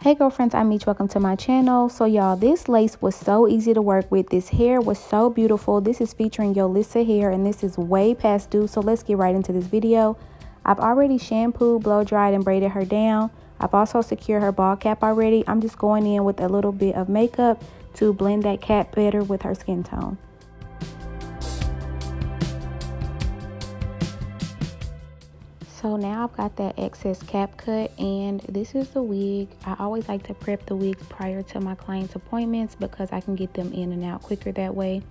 Hey girlfriends, I'm Meech. Welcome to my channel. So y'all, this lace was so easy to work with. This hair was so beautiful. This is featuring Yolissa Hair and this is way past due. So let's get right into this video. I've already shampooed, blow dried, and braided her down. I've also secured her ball cap already. I'm just going in with a little bit of makeup to blend that cap better with her skin tone. So now I've got that excess cap cut, and this is the wig. I always like to prep the wigs prior to my clients' appointments because I can get them in and out quicker that way.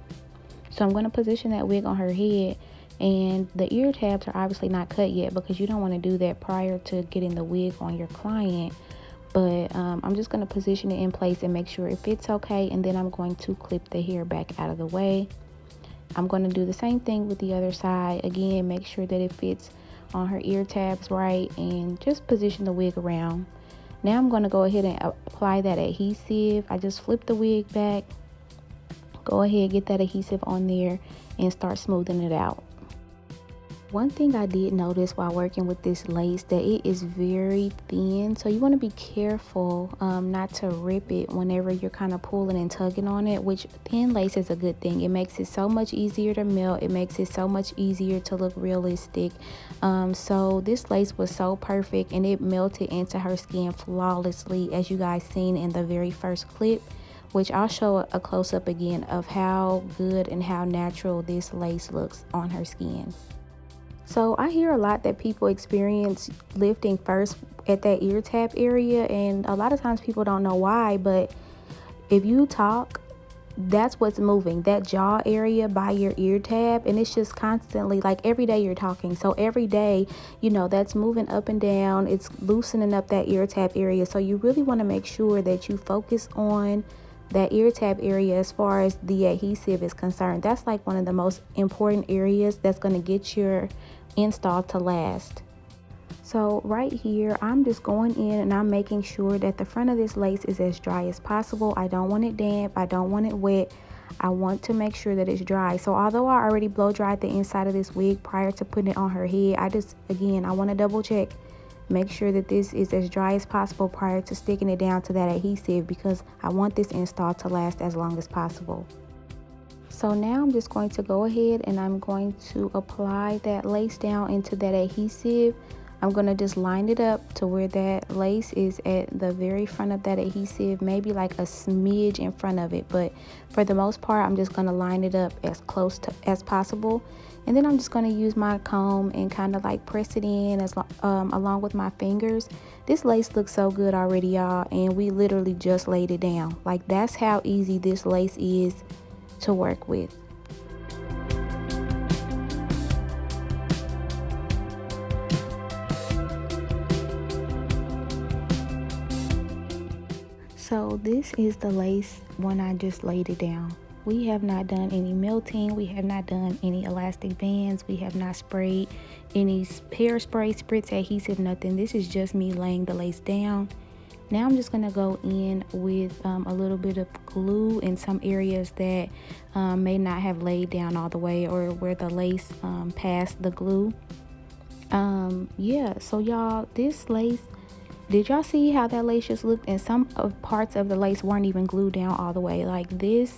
So I'm going to position that wig on her head, and the ear tabs are obviously not cut yet because you don't want to do that prior to getting the wig on your client. But I'm just going to position it in place and make sure it fits okay, and then I'm going to clip the hair back out of the way. I'm going to do the same thing with the other side. Again, make sure that it fits on her ear tabs right, and just position the wig around. Now I'm going to go ahead and apply that adhesive. I just flip the wig back, go ahead, get that adhesive on there, and start smoothing it out. One thing I did notice while working with this lace, that it is very thin, so you want to be careful not to rip it whenever you're kind of pulling and tugging on it, which thin lace is a good thing. It makes it so much easier to melt. It makes it so much easier to look realistic. So this lace was so perfect, and it melted into her skin flawlessly, as you guys seen in the very first clip, which I'll show a close-up again of how good and how natural this lace looks on her skin. So I hear a lot that people experience lifting first at that ear tab area, and a lot of times people don't know why, but if you talk, that's what's moving, that jaw area by your ear tab, and it's just constantly, like every day you're talking, so every day, you know, that's moving up and down, it's loosening up that ear tab area. So you really want to make sure that you focus on that ear tab area as far as the adhesive is concerned. That's like one of the most important areas that's going to get your install to last. So right here, I'm just going in and I'm making sure that the front of this lace is as dry as possible. I don't want it damp, I don't want it wet. I want to make sure that it's dry. So although I already blow dried the inside of this wig prior to putting it on her head, I want to double check, make sure that this is as dry as possible prior to sticking it down to that adhesive, because I want this install to last as long as possible. So now I'm just going to go ahead and I'm going to apply that lace down into that adhesive. I'm going to just line it up to where that lace is at the very front of that adhesive, maybe like a smidge in front of it, but for the most part I'm just going to line it up as close to as possible. And then I'm just going to use my comb and kind of like press it in along with my fingers. This lace looks so good already, y'all, and we literally just laid it down. Like, that's how easy this lace is to work with. So this is the lace when I just laid it down. We have not done any melting, we have not done any elastic bands, we have not sprayed any hairspray, spritz adhesive, nothing. This is just me laying the lace down. Now I'm just going to go in with a little bit of glue in some areas that may not have laid down all the way, or where the lace passed the glue. Yeah, so y'all, this lace, did y'all see how that lace just looked? And some of parts of the lace weren't even glued down all the way. Like, this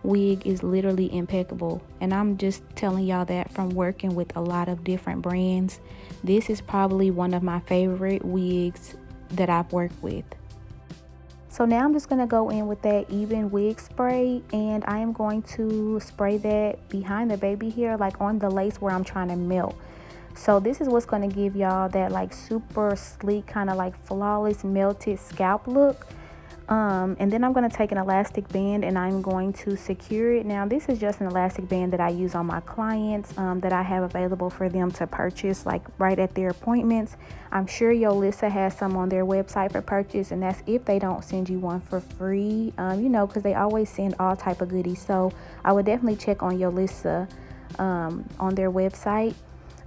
wig is literally impeccable, and I'm just telling y'all that from working with a lot of different brands. This is probably one of my favorite wigs that I've worked with. So now I'm just going to go in with that even wig spray, and I am going to spray that behind the baby hair, like on the lace where I'm trying to melt. So this is what's going to give y'all that like super sleek, kind of like flawless melted scalp look. And then I'm going to take an elastic band and I'm going to secure it. Now this is just an elastic band that I use on my clients, that I have available for them to purchase like right at their appointments. I'm sure Yolissa has some on their website for purchase, and that's if they don't send you one for free, you know, because they always send all type of goodies. So I would definitely check on Yolissa on their website.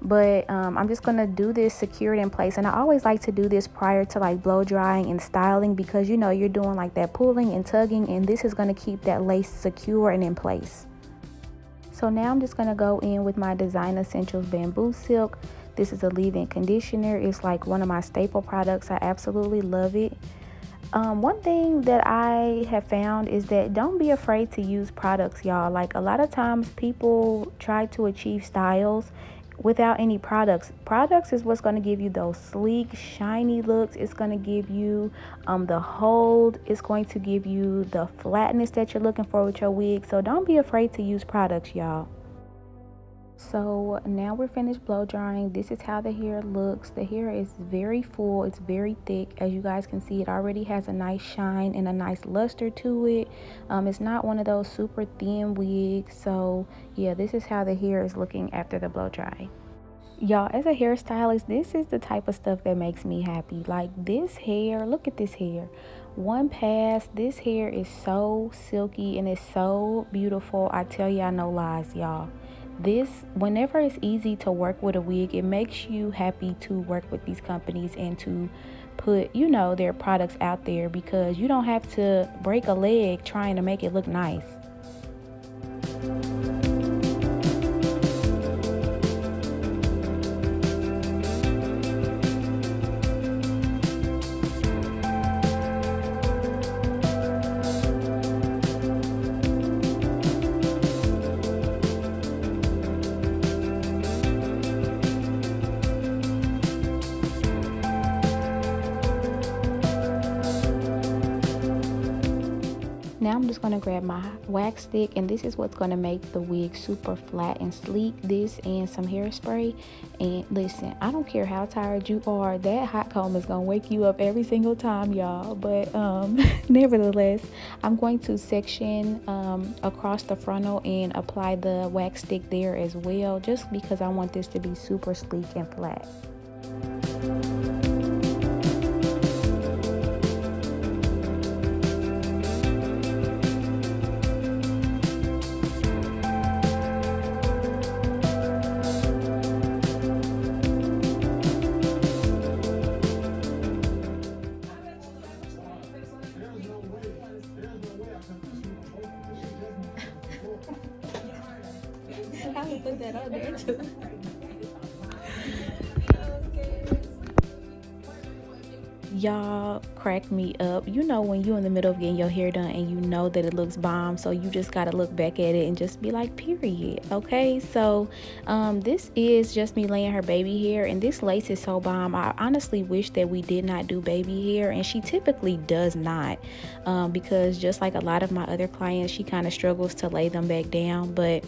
But I'm just gonna do this secured in place, and I always like to do this prior to like blow drying and styling, because you know you're doing like that pulling and tugging, and this is gonna keep that lace secure and in place. So now I'm just gonna go in with my Design Essentials Bamboo Silk. This is a leave-in conditioner. It's like one of my staple products. I absolutely love it. One thing that I have found is that don't be afraid to use products, y'all. Like a lot of times people try to achieve styles without any products. Products is what's going to give you those sleek, shiny looks. It's going to give you the hold. It's going to give you the flatness that you're looking for with your wig. So don't be afraid to use products, y'all. So now we're finished blow drying. This is how the hair looks. The hair is very full, it's very thick. As you guys can see, it already has a nice shine and a nice luster to it. It's not one of those super thin wigs. So yeah, this is how the hair is looking after the blow dry. Y'all, as a hairstylist, this is the type of stuff that makes me happy. Like this hair, look at this hair. One pass, this hair is so silky and it's so beautiful. I tell y'all no lies, y'all. This, whenever it's easy to work with a wig, it makes you happy to work with these companies and to put, you know, their products out there, because you don't have to break a leg trying to make it look nice. Now I'm just going to grab my wax stick, and this is what's going to make the wig super flat and sleek. This and some hairspray. And listen, I don't care how tired you are, that hot comb is going to wake you up every single time, y'all. But nevertheless, I'm going to section across the frontal and apply the wax stick there as well, just because I want this to be super sleek and flat. I would put that on there too. Y'all crack me up. You know when you're in the middle of getting your hair done and you know that it looks bomb, so you just gotta look back at it and just be like, period. Okay, so this is just me laying her baby hair, and this lace is so bomb. I honestly wish that we did not do baby hair, and she typically does not, because just like a lot of my other clients, she kind of struggles to lay them back down. But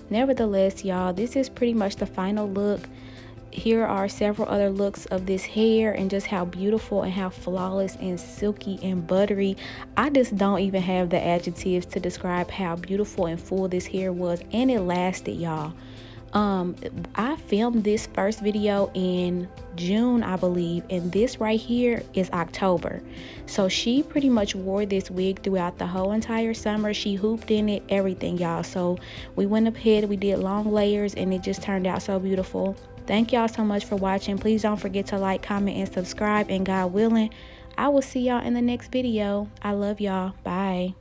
nevertheless, y'all, this is pretty much the final look. Here are several other looks of this hair and just how beautiful and how flawless and silky and buttery. I just don't even have the adjectives to describe how beautiful and full this hair was, and it lasted, y'all. I filmed this first video in June, I believe, and this right here is October. So she pretty much wore this wig throughout the whole entire summer. She hooped in it, everything, y'all. So we went ahead, we did long layers, and it just turned out so beautiful. Thank y'all so much for watching. Please don't forget to like, comment, and subscribe, and God willing, I will see y'all in the next video. I love y'all. Bye.